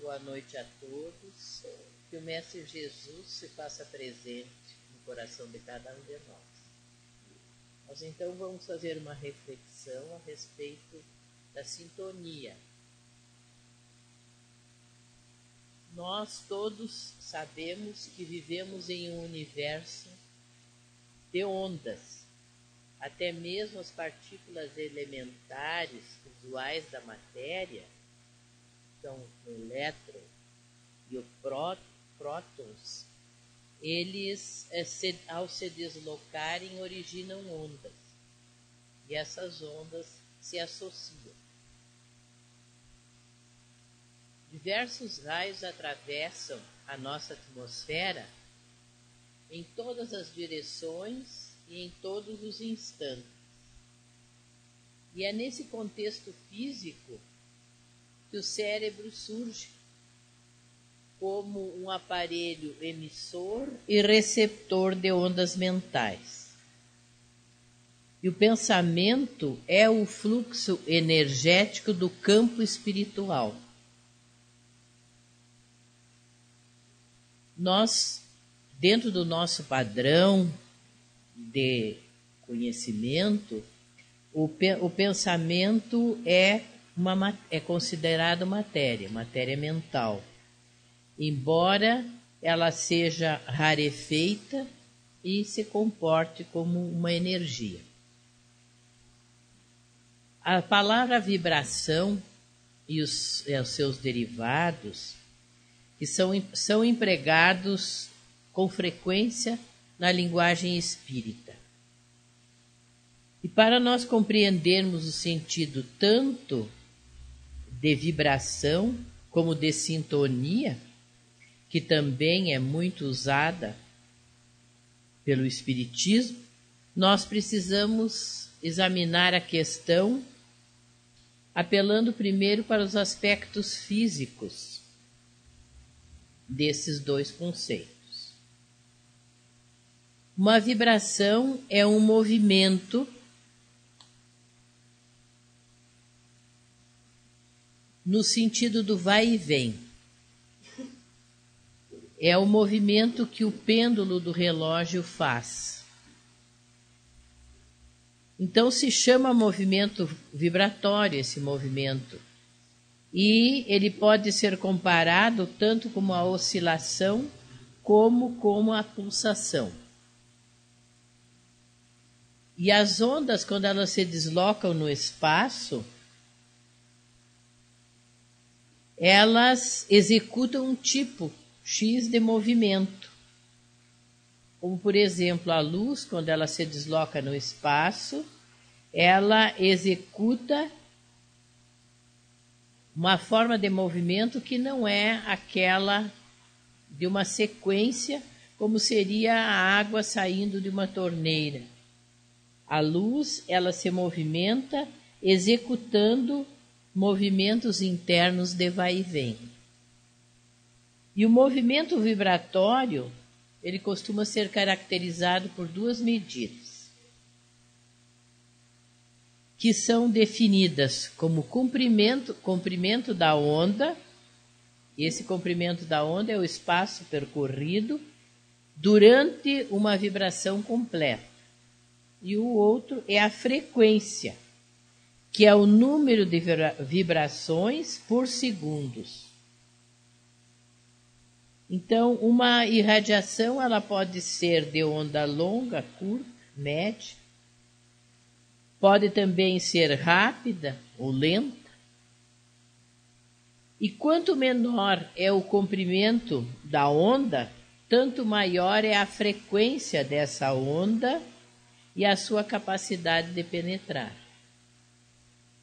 boa noite a todos. Que o Mestre Jesus se faça presente no coração de cada um de nós. Nós então vamos fazer uma reflexão a respeito da sintonia. Nós todos sabemos que vivemos em um universo de ondas. Até mesmo as partículas elementares usuais da matéria, são o elétron e o prótons, eles, ao se deslocarem, originam ondas. E essas ondas se associam. Diversos raios atravessam a nossa atmosfera em todas as direções e em todos os instantes. E é nesse contexto físico que o cérebro surge como um aparelho emissor e receptor de ondas mentais. E o pensamento é o fluxo energético do campo espiritual. Nós, dentro do nosso padrão de conhecimento, o pensamento é considerado matéria mental, embora ela seja rarefeita e se comporte como uma energia. A palavra vibração e os seus derivados, que são empregados com frequência na linguagem espírita. E para nós compreendermos o sentido tanto de vibração como de sintonia, que também é muito usada pelo Espiritismo, nós precisamos examinar a questão apelando primeiro para os aspectos físicos desses dois conceitos. Uma vibração é um movimento no sentido do vai e vem. É o movimento que o pêndulo do relógio faz. Então se chama movimento vibratório esse movimento. E ele pode ser comparado tanto como a oscilação como a pulsação. E as ondas, quando elas se deslocam no espaço, elas executam um tipo X de movimento. Como, por exemplo, a luz, quando ela se desloca no espaço, ela executa uma forma de movimento que não é aquela de uma sequência, como seria a água saindo de uma torneira. A luz, ela se movimenta executando movimentos internos de vai e vem. E o movimento vibratório, ele costuma ser caracterizado por duas medidas, que são definidas como comprimento da onda. Esse comprimento da onda é o espaço percorrido durante uma vibração completa. E o outro é a frequência, que é o número de vibrações por segundos. Então, uma irradiação ela pode ser de onda longa, curta, média. Pode também ser rápida ou lenta. E quanto menor é o comprimento da onda, tanto maior é a frequência dessa onda e a sua capacidade de penetrar.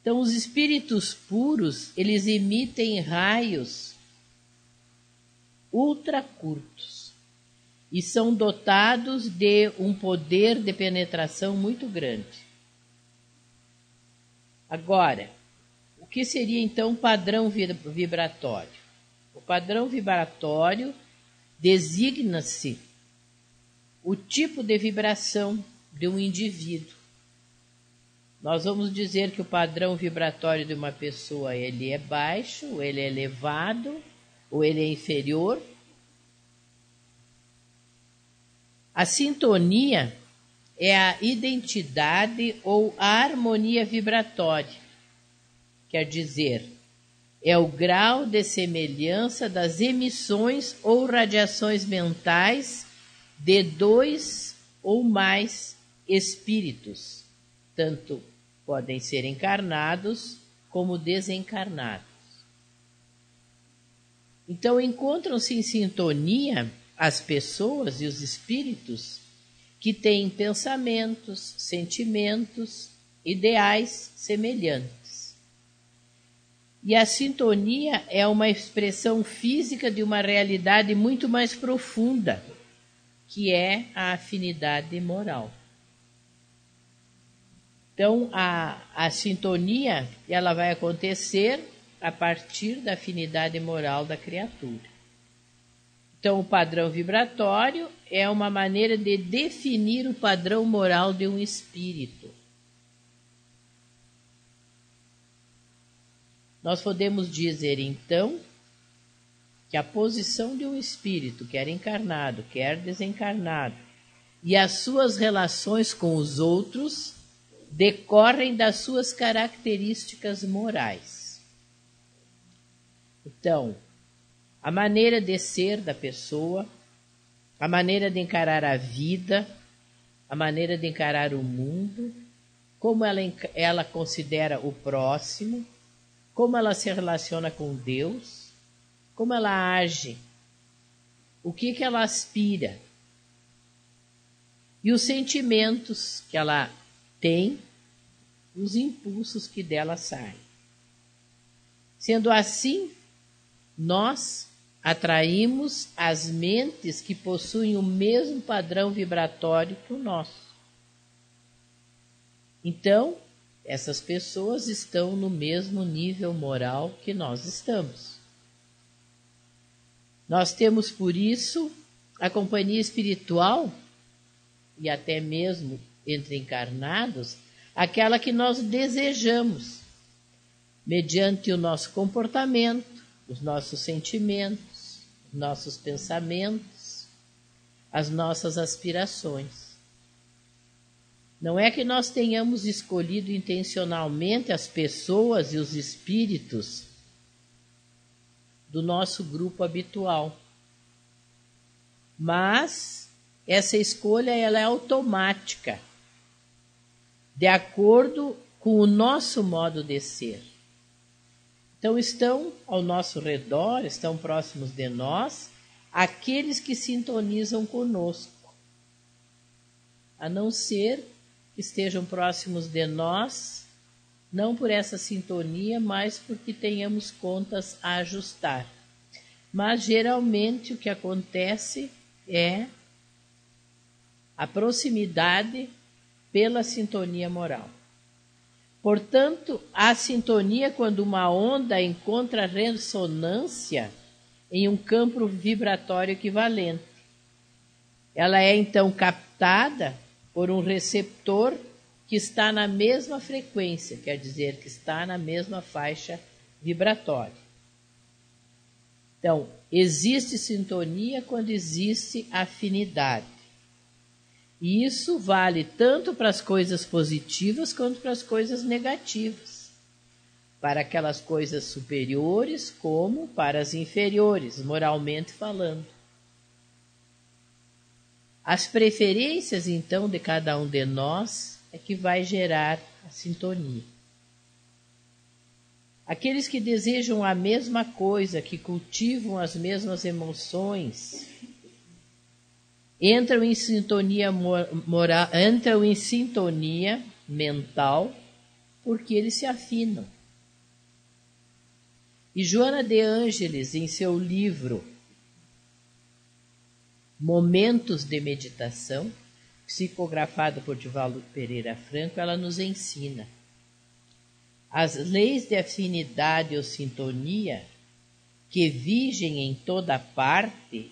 Então, os espíritos puros, eles emitem raios ultra curtos e são dotados de um poder de penetração muito grande. Agora, o que seria então padrão vibratório? O padrão vibratório designa-se o tipo de vibração de um indivíduo. nós vamos dizer que o padrão vibratório de uma pessoa ele é baixo, ou ele é elevado, ou ele é inferior. A sintonia é a identidade ou a harmonia vibratória. Quer dizer, é o grau de semelhança das emissões ou radiações mentais de dois ou mais espíritos, tanto podem ser encarnados como desencarnados. Então, encontram-se em sintonia as pessoas e os espíritos que têm pensamentos, sentimentos, ideais semelhantes. E a sintonia é uma expressão física de uma realidade muito mais profunda, que é a afinidade moral. Então, a sintonia ela vai acontecer a partir da afinidade moral da criatura. Então, o padrão vibratório é uma maneira de definir o padrão moral de um espírito. Nós podemos dizer, então, que a posição de um espírito, quer encarnado, quer desencarnado, e as suas relações com os outros decorrem das suas características morais. Então, a maneira de ser da pessoa, a maneira de encarar a vida, a maneira de encarar o mundo, como ela considera o próximo, como ela se relaciona com Deus, como ela age, o que ela aspira, e os sentimentos que ela tem, os impulsos que dela saem. Sendo assim, nós atraímos as mentes que possuem o mesmo padrão vibratório que o nosso. Então, essas pessoas estão no mesmo nível moral que nós estamos. Nós temos, por isso, a companhia espiritual, e até mesmo entre encarnados, aquela que nós desejamos, mediante o nosso comportamento, os nossos sentimentos, os nossos pensamentos, as nossas aspirações. Não é que nós tenhamos escolhido intencionalmente as pessoas e os espíritos do nosso grupo habitual, mas essa escolha ela é automática, de acordo com o nosso modo de ser. Então estão ao nosso redor, estão próximos de nós, aqueles que sintonizam conosco, a não ser que estejam próximos de nós, não por essa sintonia, mas porque tenhamos contas a ajustar. Mas geralmente o que acontece é a proximidade pela sintonia moral. Portanto, a sintonia, quando uma onda encontra ressonância em um campo vibratório equivalente, ela é então captada por um receptor que está na mesma frequência, quer dizer, que está na mesma faixa vibratória. Então, existe sintonia quando existe afinidade. E isso vale tanto para as coisas positivas quanto para as coisas negativas, para aquelas coisas superiores como para as inferiores, moralmente falando. As preferências, então, de cada um de nós é que vai gerar a sintonia. Aqueles que desejam a mesma coisa, que cultivam as mesmas emoções, entram em sintonia moral, entram em sintonia mental, porque eles se afinam. E Joana de Ângeles, em seu livro Momentos de Meditação, psicografado por Divaldo Pereira Franco, ela nos ensina: as leis de afinidade ou sintonia que vigem em toda parte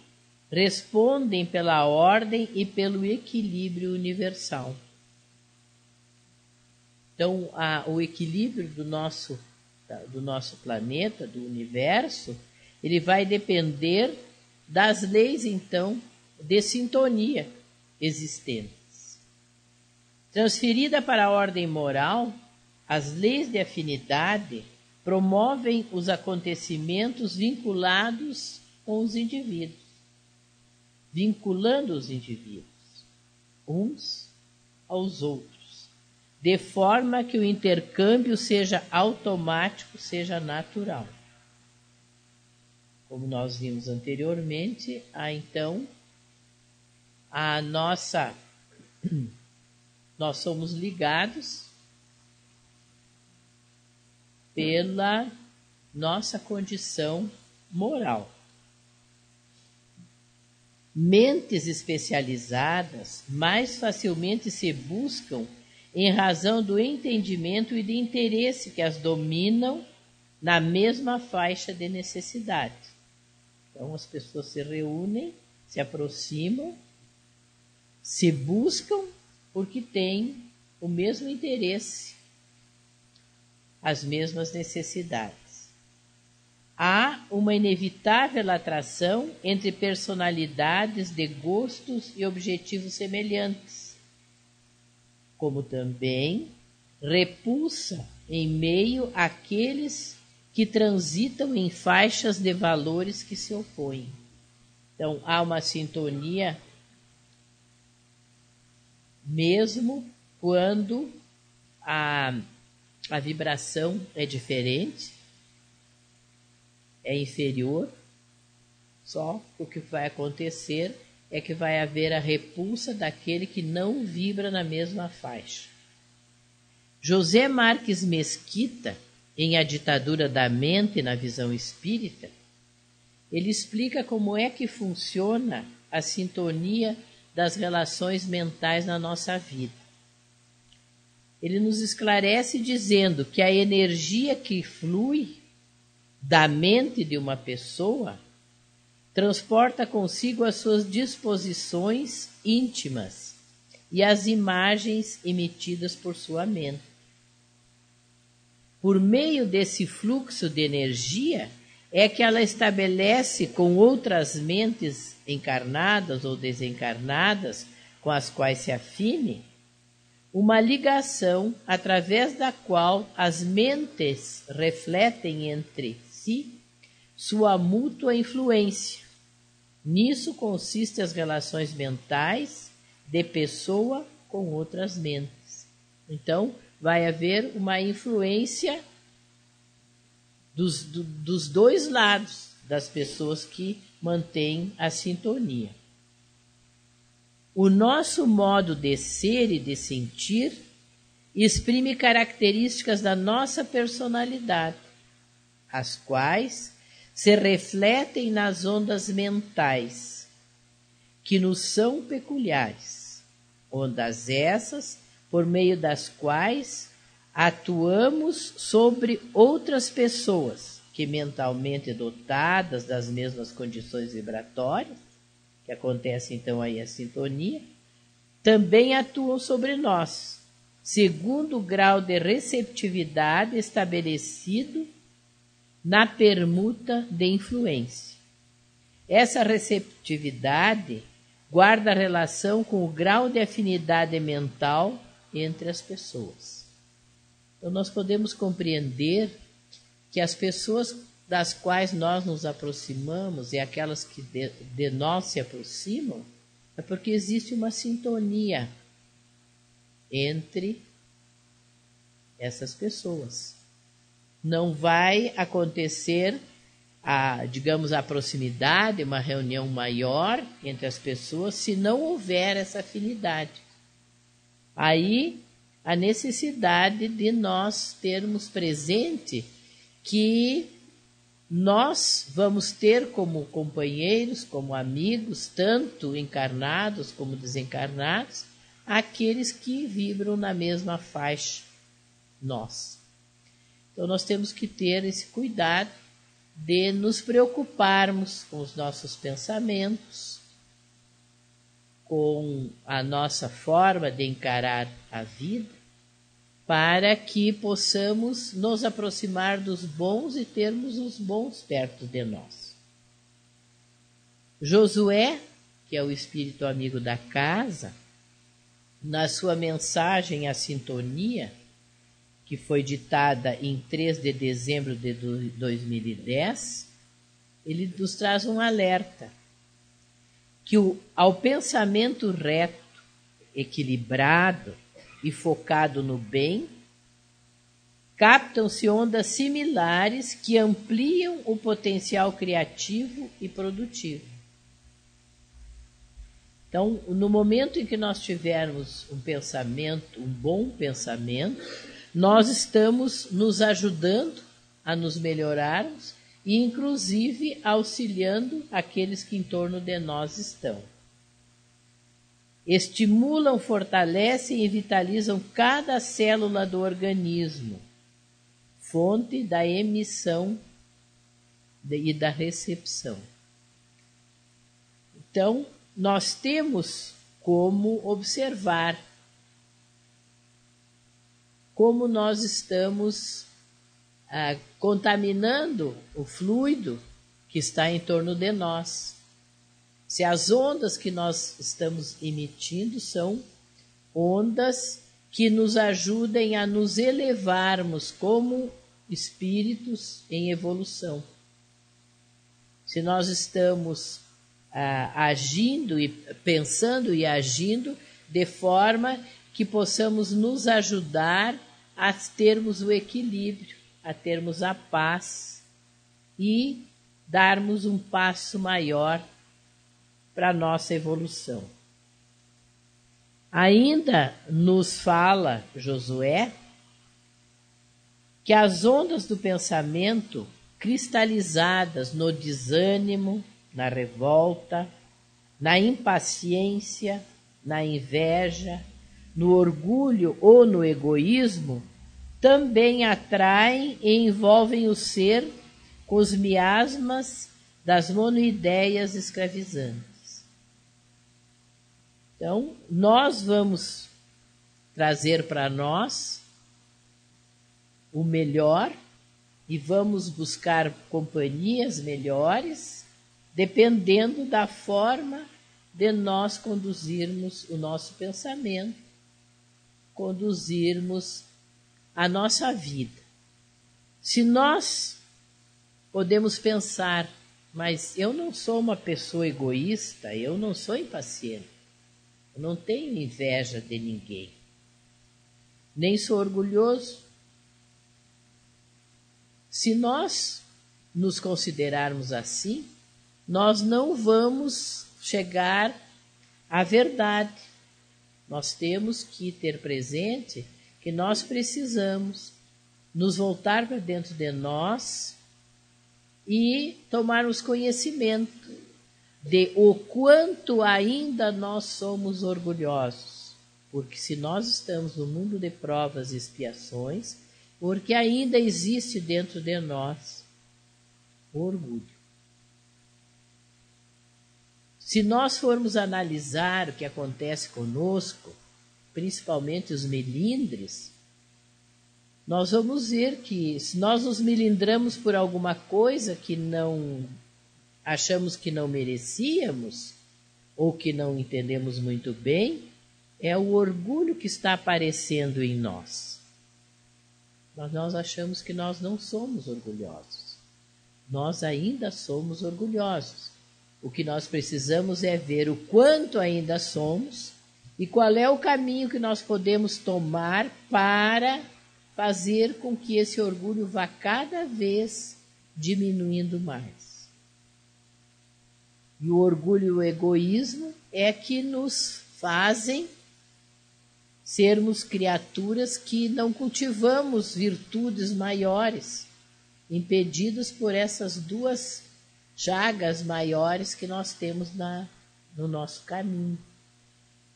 respondem pela ordem e pelo equilíbrio universal. Então, o equilíbrio do nosso planeta, do universo, ele vai depender das leis, então, de sintonia existentes. Transferida para a ordem moral, as leis de afinidade promovem os acontecimentos vinculados com os indivíduos, vinculando os indivíduos uns aos outros, de forma que o intercâmbio seja automático, seja natural. Como nós vimos anteriormente, então, nós somos ligados pela nossa condição moral. Mentes especializadas mais facilmente se buscam em razão do entendimento e de interesse que as dominam na mesma faixa de necessidade. Então, as pessoas se reúnem, se aproximam, se buscam porque têm o mesmo interesse, as mesmas necessidades. Há uma inevitável atração entre personalidades de gostos e objetivos semelhantes, como também repulsa em meio àqueles que transitam em faixas de valores que se opõem. Então, há uma sintonia mesmo quando a vibração é diferente, é inferior, só o que vai acontecer é que vai haver a repulsa daquele que não vibra na mesma faixa. José Marques Mesquita, em A Ditadura da Mente na Visão Espírita, ele explica como é que funciona a sintonia das relações mentais na nossa vida. Ele nos esclarece dizendo que a energia que flui da mente de uma pessoa transporta consigo as suas disposições íntimas e as imagens emitidas por sua mente. Por meio desse fluxo de energia é que ela estabelece com outras mentes encarnadas ou desencarnadas com as quais se afine uma ligação através da qual as mentes refletem entre si sua mútua influência. Nisso consistem as relações mentais de pessoa com outras mentes. Então, vai haver uma influência dos dois lados das pessoas que mantêm a sintonia. O nosso modo de ser e de sentir exprime características da nossa personalidade, as quais se refletem nas ondas mentais, que nos são peculiares, ondas essas por meio das quais atuamos sobre outras pessoas que mentalmente dotadas das mesmas condições vibratórias, que acontece então aí a sintonia, também atuam sobre nós, segundo o grau de receptividade estabelecido na permuta de influência. Essa receptividade guarda relação com o grau de afinidade mental entre as pessoas. Então, nós podemos compreender que as pessoas das quais nós nos aproximamos e aquelas que de nós se aproximam, é porque existe uma sintonia entre essas pessoas. Não vai acontecer a proximidade, uma reunião maior entre as pessoas, se não houver essa afinidade. Aí, a necessidade de nós termos presente que nós vamos ter como companheiros, como amigos, tanto encarnados como desencarnados, aqueles que vibram na mesma faixa, nós. Então, nós temos que ter esse cuidado de nos preocuparmos com os nossos pensamentos, com a nossa forma de encarar a vida, para que possamos nos aproximar dos bons e termos os bons perto de nós. Josué, que é o espírito amigo da casa, na sua mensagem à sintonia, que foi ditada em 3 de dezembro de 2010, ele nos traz um alerta, que ao pensamento reto, equilibrado e focado no bem, captam-se ondas similares que ampliam o potencial criativo e produtivo. Então, no momento em que nós tivermos um pensamento, um bom pensamento, nós estamos nos ajudando a nos melhorarmos e, inclusive, auxiliando aqueles que em torno de nós estão. Estimulam, fortalecem e vitalizam cada célula do organismo, fonte da emissão e da recepção. Então, nós temos como observar como nós estamos contaminando o fluido que está em torno de nós. Se as ondas que nós estamos emitindo são ondas que nos ajudem a nos elevarmos como espíritos em evolução. Se nós estamos agindo e pensando e agindo de forma que possamos nos ajudar a termos o equilíbrio, a termos a paz e darmos um passo maior para a nossa evolução. Ainda nos fala Josué que as ondas do pensamento cristalizadas no desânimo, na revolta, na impaciência, na inveja, no orgulho ou no egoísmo, também atraem e envolvem o ser com os miasmas das monoideias escravizantes. Então, nós vamos trazer para nós o melhor e vamos buscar companhias melhores, dependendo da forma de nós conduzirmos o nosso pensamento, conduzirmos a nossa vida. Se nós podemos pensar, mas eu não sou uma pessoa egoísta, eu não sou impaciente, eu não tenho inveja de ninguém, nem sou orgulhoso. Se nós nos considerarmos assim, nós não vamos chegar à verdade. Nós temos que ter presente que nós precisamos nos voltar para dentro de nós e tomarmos conhecimento de o quanto ainda nós somos orgulhosos. Porque se nós estamos no mundo de provas e expiações, porque ainda existe dentro de nós orgulho. Se nós formos analisar o que acontece conosco, principalmente os melindres, nós vamos ver que se nós nos melindramos por alguma coisa que não achamos que não merecíamos, ou que não entendemos muito bem, é o orgulho que está aparecendo em nós. Mas nós achamos que nós não somos orgulhosos. Nós ainda somos orgulhosos. O que nós precisamos é ver o quanto ainda somos e qual é o caminho que nós podemos tomar para fazer com que esse orgulho vá cada vez diminuindo mais. E o orgulho e o egoísmo é que nos fazem sermos criaturas que não cultivamos virtudes maiores, impedidos por essas duas chagas maiores que nós temos no nosso caminho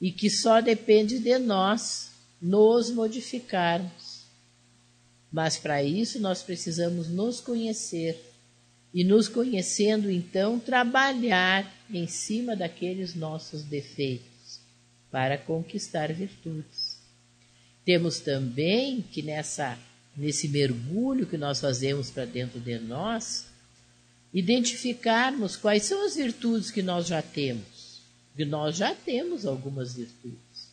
e que só depende de nós nos modificarmos. Mas para isso nós precisamos nos conhecer e, nos conhecendo então, trabalhar em cima daqueles nossos defeitos para conquistar virtudes. temos também que nesse mergulho que nós fazemos para dentro de nós, identificarmos quais são as virtudes que nós já temos. E nós já temos algumas virtudes.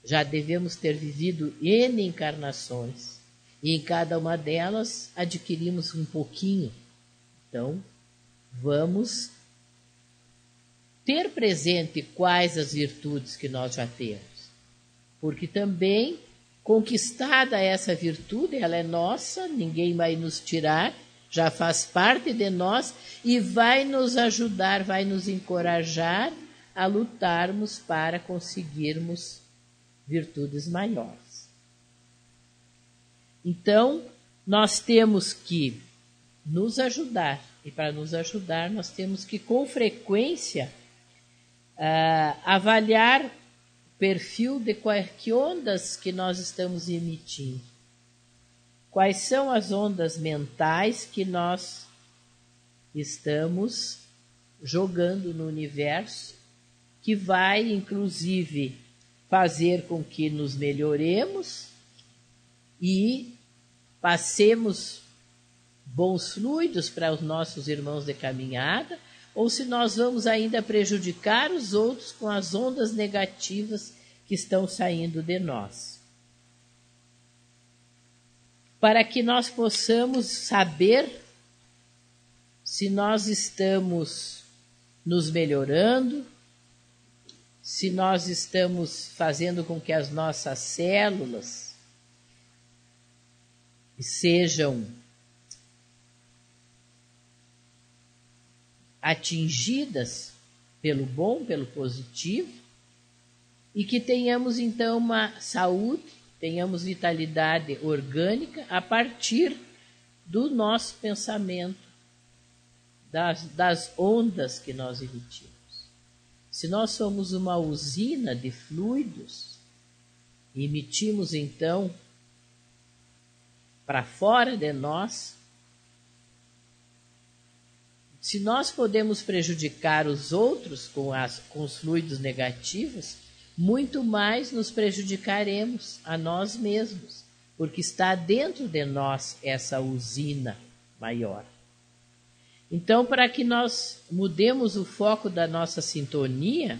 Já devemos ter vivido N encarnações. E em cada uma delas adquirimos um pouquinho. Então, vamos ter presente quais as virtudes que nós já temos. Porque também, conquistada essa virtude, ela é nossa, ninguém vai nos tirar, já faz parte de nós e vai nos ajudar, vai nos encorajar a lutarmos para conseguirmos virtudes maiores. Então, nós temos que nos ajudar, e para nos ajudar nós temos que com frequência avaliar o perfil de que ondas que nós estamos emitindo. Quais são as ondas mentais que nós estamos jogando no universo, que vai, inclusive, fazer com que nos melhoremos e passemos bons fluidos para os nossos irmãos de caminhada, ou se nós vamos ainda prejudicar os outros com as ondas negativas que estão saindo de nós. Para que nós possamos saber se nós estamos nos melhorando, se nós estamos fazendo com que as nossas células sejam atingidas pelo bom, pelo positivo, e que tenhamos então uma saúde, tenhamos vitalidade orgânica a partir do nosso pensamento, das ondas que nós emitimos. Se nós somos uma usina de fluidos, e emitimos então para fora de nós, se nós podemos prejudicar os outros com os fluidos negativos, muito mais nos prejudicaremos a nós mesmos, porque está dentro de nós essa usina maior. Então, para que nós mudemos o foco da nossa sintonia,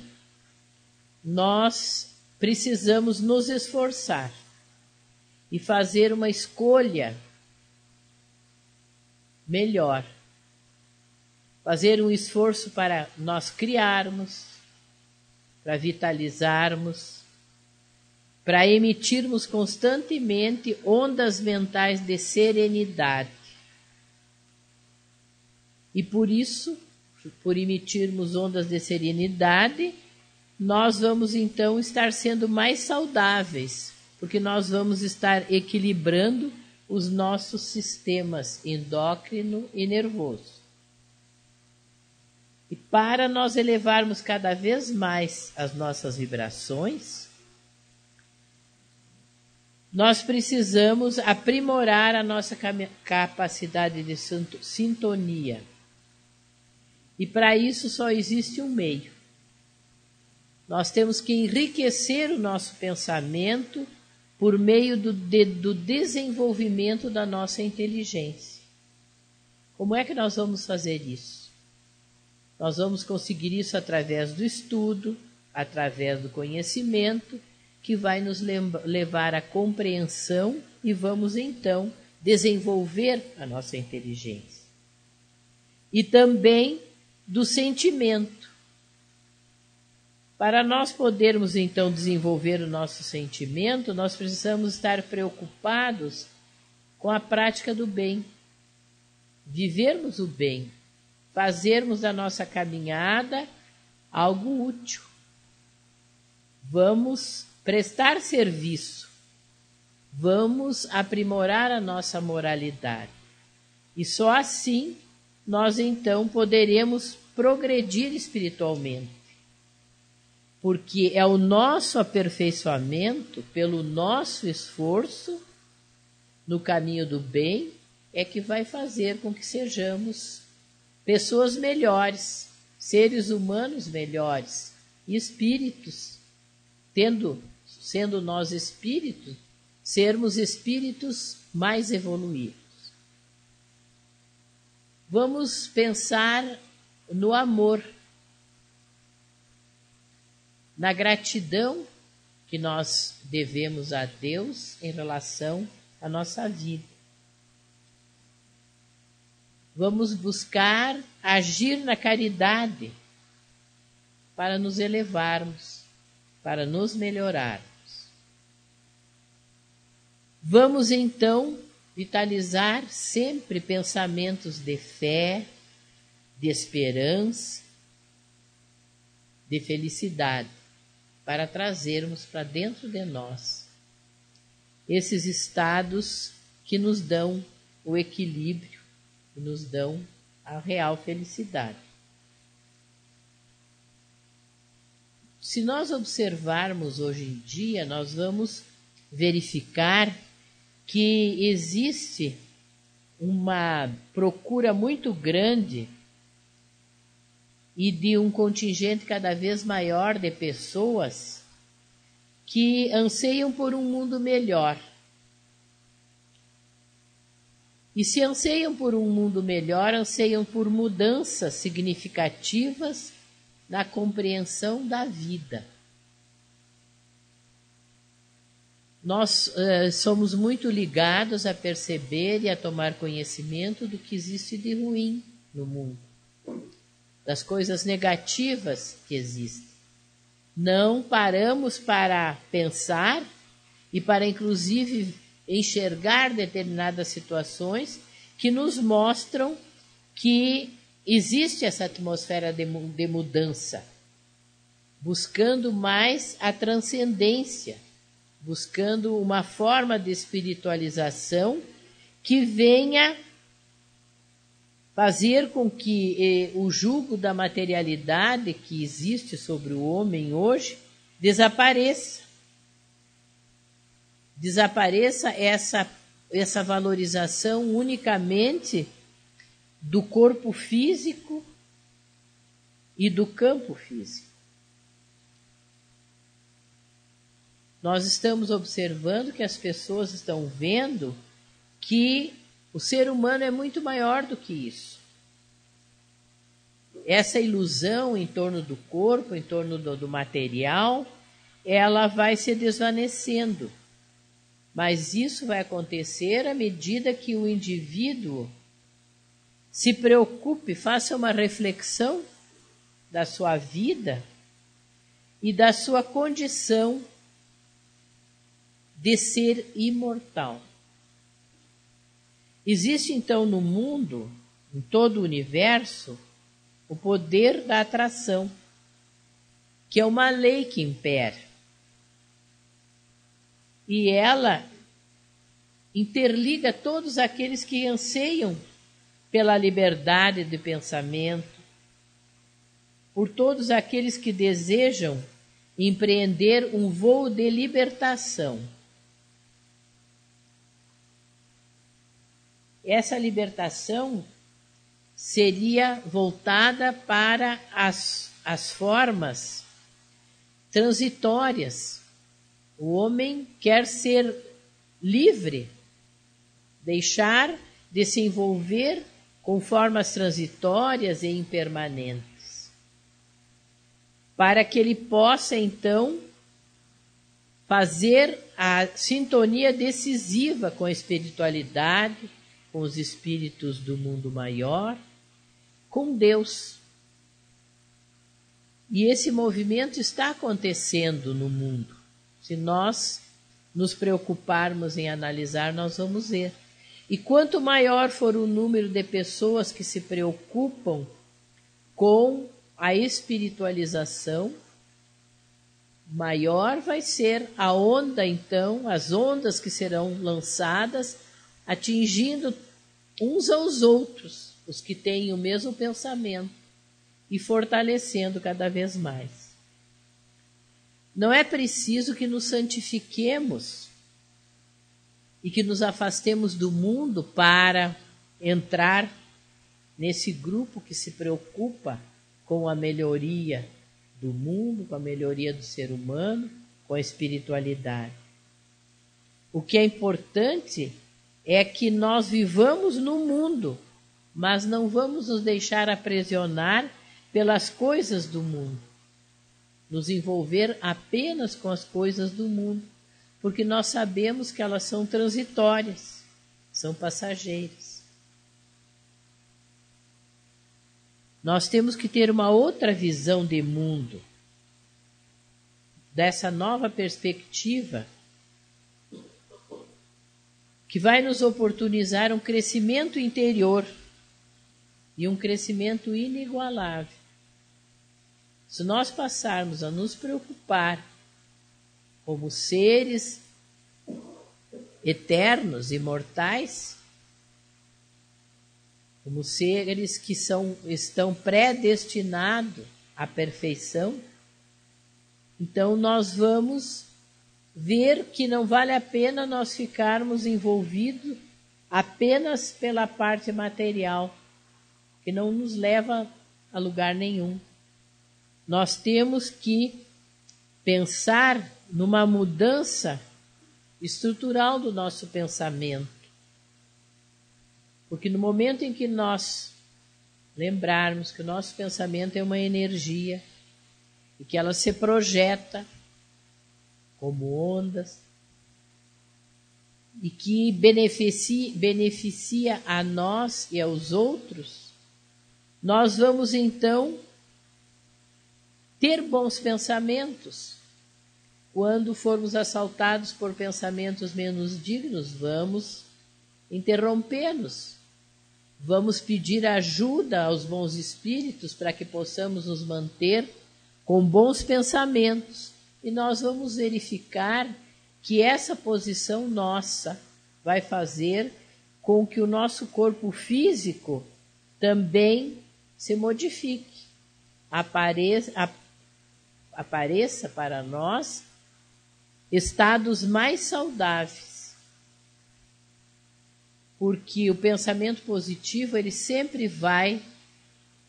nós precisamos nos esforçar e fazer uma escolha melhor. Fazer um esforço para nós criarmos, para vitalizarmos, para emitirmos constantemente ondas mentais de serenidade. E por isso, por emitirmos ondas de serenidade, nós vamos então estar sendo mais saudáveis, porque nós vamos estar equilibrando os nossos sistemas endócrino e nervoso. E para nós elevarmos cada vez mais as nossas vibrações, nós precisamos aprimorar a nossa capacidade de sintonia. E para isso só existe um meio. Nós temos que enriquecer o nosso pensamento por meio do desenvolvimento da nossa inteligência. Como é que nós vamos fazer isso? Nós vamos conseguir isso através do estudo, através do conhecimento, que vai nos levar à compreensão e vamos então desenvolver a nossa inteligência. E também do sentimento. Para nós podermos então desenvolver o nosso sentimento, nós precisamos estar preocupados com a prática do bem, vivermos o bem, fazermos da nossa caminhada algo útil. Vamos prestar serviço, vamos aprimorar a nossa moralidade. E só assim nós então poderemos progredir espiritualmente. Porque é o nosso aperfeiçoamento, pelo nosso esforço no caminho do bem, é que vai fazer com que sejamos pessoas melhores, seres humanos melhores, espíritos, tendo sendo nós espíritos, sermos espíritos mais evoluídos. Vamos pensar no amor, na gratidão que nós devemos a Deus em relação à nossa vida. Vamos buscar agir na caridade para nos elevarmos, para nos melhorarmos. Vamos então vitalizar sempre pensamentos de fé, de esperança, de felicidade, para trazermos para dentro de nós esses estados que nos dão o equilíbrio, que nos dão a real felicidade. Se nós observarmos hoje em dia, nós vamos verificar que existe uma procura muito grande e de um contingente cada vez maior de pessoas que anseiam por um mundo melhor. E se anseiam por um mundo melhor, anseiam por mudanças significativas na compreensão da vida. Nós somos muito ligados a perceber e a tomar conhecimento do que existe de ruim no mundo, das coisas negativas que existem. Não paramos para pensar e para, inclusive, enxergar determinadas situações que nos mostram que existe essa atmosfera de mudança, buscando mais a transcendência, buscando uma forma de espiritualização que venha fazer com que o jugo da materialidade que existe sobre o homem hoje desapareça. Desapareça essa valorização unicamente do corpo físico e do campo físico. Nós estamos observando que as pessoas estão vendo que o ser humano é muito maior do que isso. Essa ilusão em torno do corpo, em torno do material, ela vai se desvanecendo. Mas isso vai acontecer à medida que o indivíduo se preocupe, faça uma reflexão da sua vida e da sua condição de ser imortal. Existe então no mundo, em todo o universo, o poder da atração, que é uma lei que impera. E ela interliga todos aqueles que anseiam pela liberdade de pensamento, por todos aqueles que desejam empreender um voo de libertação. Essa libertação seria voltada para as formas transitórias. O homem quer ser livre, deixar de se envolver com formas transitórias e impermanentes, para que ele possa, então, fazer a sintonia decisiva com a espiritualidade, com os espíritos do mundo maior, com Deus. E esse movimento está acontecendo no mundo. Se nós nos preocuparmos em analisar, nós vamos ver. E quanto maior for o número de pessoas que se preocupam com a espiritualização, maior vai ser a onda, então, as ondas que serão lançadas, atingindo uns aos outros, os que têm o mesmo pensamento, e fortalecendo cada vez mais. Não é preciso que nos santifiquemos e que nos afastemos do mundo para entrar nesse grupo que se preocupa com a melhoria do mundo, com a melhoria do ser humano, com a espiritualidade. O que é importante é que nós vivamos no mundo, mas não vamos nos deixar aprisionar pelas coisas do mundo, nos envolver apenas com as coisas do mundo, porque nós sabemos que elas são transitórias, são passageiras. Nós temos que ter uma outra visão de mundo, dessa nova perspectiva, que vai nos oportunizar um crescimento interior e um crescimento inigualável. Se nós passarmos a nos preocupar como seres eternos, imortais, como seres que estão predestinados à perfeição, então nós vamos ver que não vale a pena nós ficarmos envolvidos apenas pela parte material, que não nos leva a lugar nenhum. Nós temos que pensar numa mudança estrutural do nosso pensamento. Porque no momento em que nós lembrarmos que o nosso pensamento é uma energia e que ela se projeta como ondas e que beneficia a nós e aos outros, nós vamos então ter bons pensamentos. Quando formos assaltados por pensamentos menos dignos, vamos interrompê-los. Vamos pedir ajuda aos bons espíritos para que possamos nos manter com bons pensamentos. E nós vamos verificar que essa posição nossa vai fazer com que o nosso corpo físico também se modifique. Apareça para nós estados mais saudáveis. Porque o pensamento positivo, ele sempre vai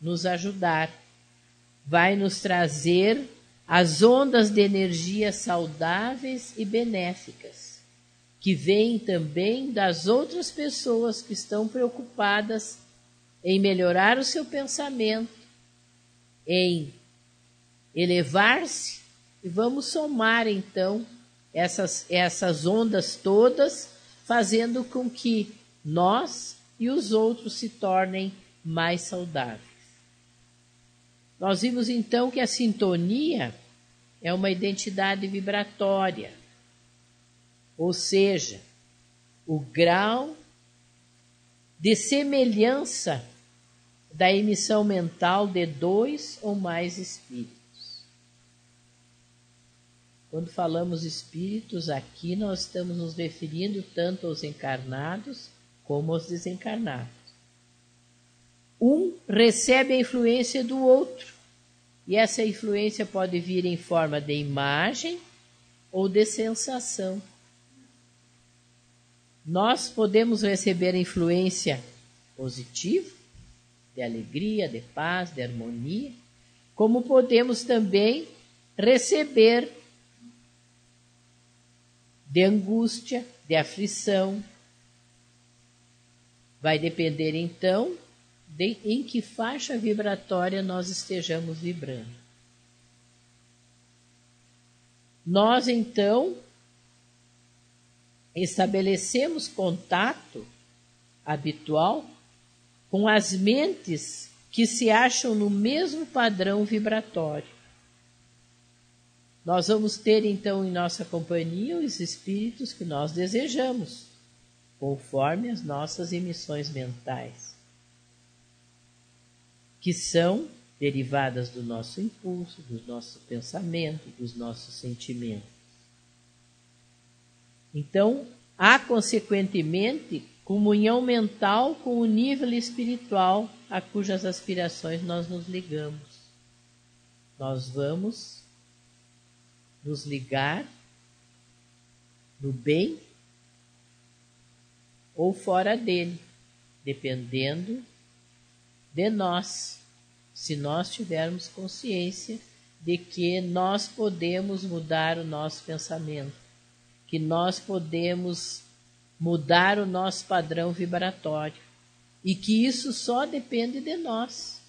nos ajudar, vai nos trazer as ondas de energia saudáveis e benéficas, que vêm também das outras pessoas que estão preocupadas em melhorar o seu pensamento, em elevar-se, e vamos somar então essas ondas todas, fazendo com que nós e os outros se tornem mais saudáveis. Nós vimos então que a sintonia é uma identidade vibratória, ou seja, o grau de semelhança da emissão mental de 2 ou mais espíritos. Quando falamos espíritos, aqui nós estamos nos referindo tanto aos encarnados como aos desencarnados. Um recebe a influência do outro, e essa influência pode vir em forma de imagem ou de sensação. Nós podemos receber a influência positiva, de alegria, de paz, de harmonia, como podemos também receber de angústia, de aflição. Vai depender então em que faixa vibratória nós estejamos vibrando. Nós então estabelecemos contato habitual com as mentes que se acham no mesmo padrão vibratório. Nós vamos ter então em nossa companhia os espíritos que nós desejamos, conforme as nossas emissões mentais, que são derivadas do nosso impulso, do nosso pensamento, dos nossos sentimentos. Então, há consequentemente comunhão mental com o nível espiritual a cujas aspirações nós nos ligamos. Nós vamos nos ligar no bem ou fora dele, dependendo de nós, se nós tivermos consciência de que nós podemos mudar o nosso pensamento, que nós podemos mudar o nosso padrão vibratório e que isso só depende de nós.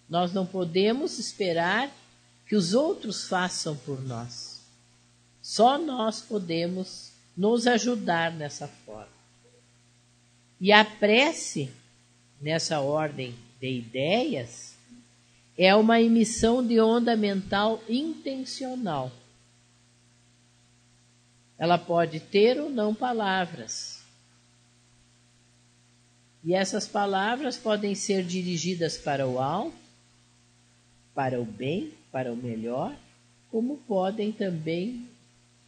Nós não podemos esperar que os outros façam por nós. Só nós podemos nos ajudar nessa forma. E a prece, nessa ordem de ideias, é uma emissão de onda mental intencional. Ela pode ter ou não palavras. E essas palavras podem ser dirigidas para o alto, para o bem, para o melhor, como podem também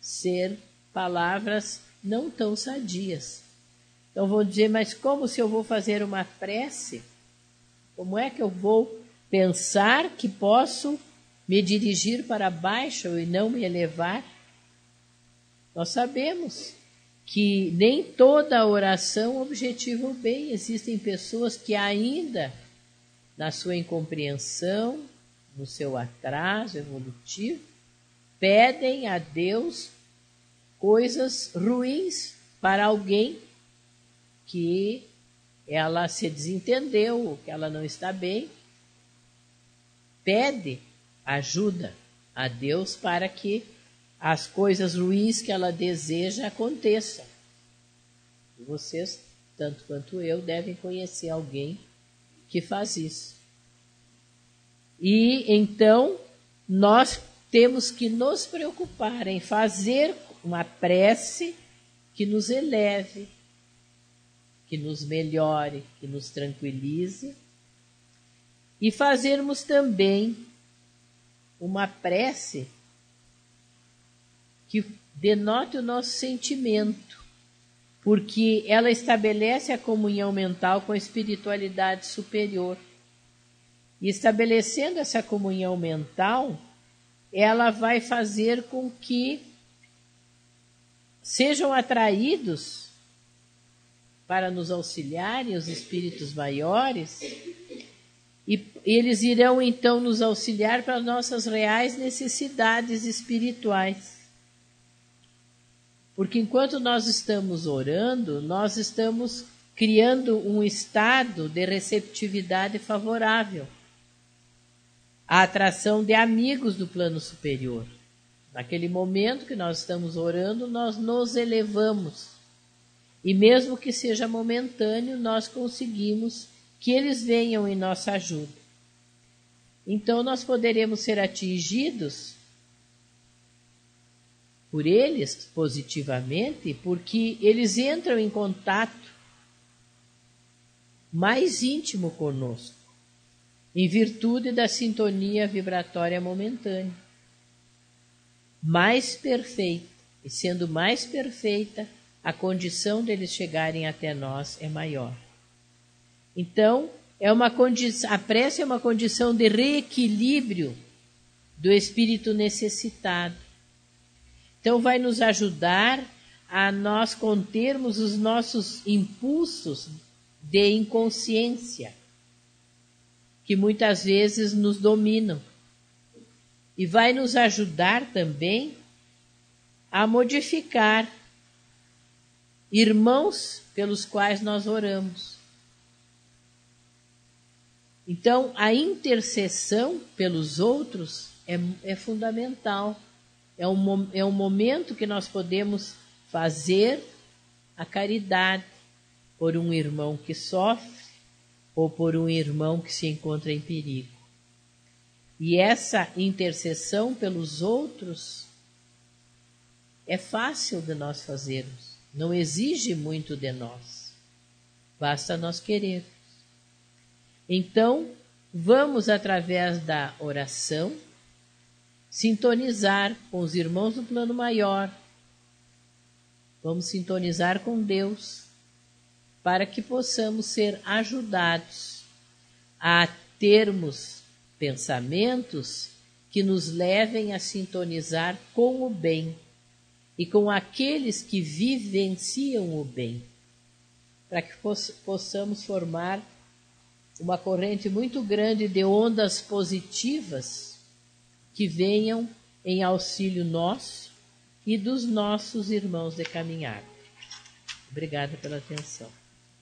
ser palavras não tão sadias. Então vou dizer, mas como se eu vou fazer uma prece? Como é que eu vou pensar que posso me dirigir para baixo e não me elevar? Nós sabemos que nem toda oração objetiva o bem. Existem pessoas que ainda, na sua incompreensão, no seu atraso evolutivo, pedem a Deus coisas ruins para alguém que ela se desentendeu, que ela não está bem. Pede ajuda a Deus para que as coisas ruins que ela deseja aconteçam. E vocês, tanto quanto eu, devem conhecer alguém que faz isso. E então nós temos que nos preocupar em fazer uma prece que nos eleve, que nos melhore, que nos tranquilize, e fazermos também uma prece que denote o nosso sentimento, porque ela estabelece a comunhão mental com a espiritualidade superior. E estabelecendo essa comunhão mental, ela vai fazer com que sejam atraídos para nos auxiliarem os espíritos maiores, e eles irão então nos auxiliar para nossas reais necessidades espirituais. Porque enquanto nós estamos orando, nós estamos criando um estado de receptividade favorável à atração de amigos do plano superior. Naquele momento que nós estamos orando, nós nos elevamos. E mesmo que seja momentâneo, nós conseguimos que eles venham em nossa ajuda. Então nós poderemos ser atingidos por eles positivamente, porque eles entram em contato mais íntimo conosco, em virtude da sintonia vibratória momentânea, mais perfeita. E sendo mais perfeita, a condição deles chegarem até nós é maior. Então, a prece é uma condição de reequilíbrio do espírito necessitado. Então, vai nos ajudar a nós contermos os nossos impulsos de inconsciência, que muitas vezes nos dominam. E vai nos ajudar também a modificar irmãos pelos quais nós oramos. Então, a intercessão pelos outros é fundamental. É um momento que nós podemos fazer a caridade por um irmão que sofre ou por um irmão que se encontra em perigo. E essa intercessão pelos outros é fácil de nós fazermos. Não exige muito de nós. Basta nós querermos. Então, vamos, através da oração, sintonizar com os irmãos do plano maior. Vamos sintonizar com Deus, para que possamos ser ajudados a termos pensamentos que nos levem a sintonizar com o bem e com aqueles que vivenciam o bem, para que possamos formar uma corrente muito grande de ondas positivas que venham em auxílio nosso e dos nossos irmãos de caminhada. Obrigada pela atenção.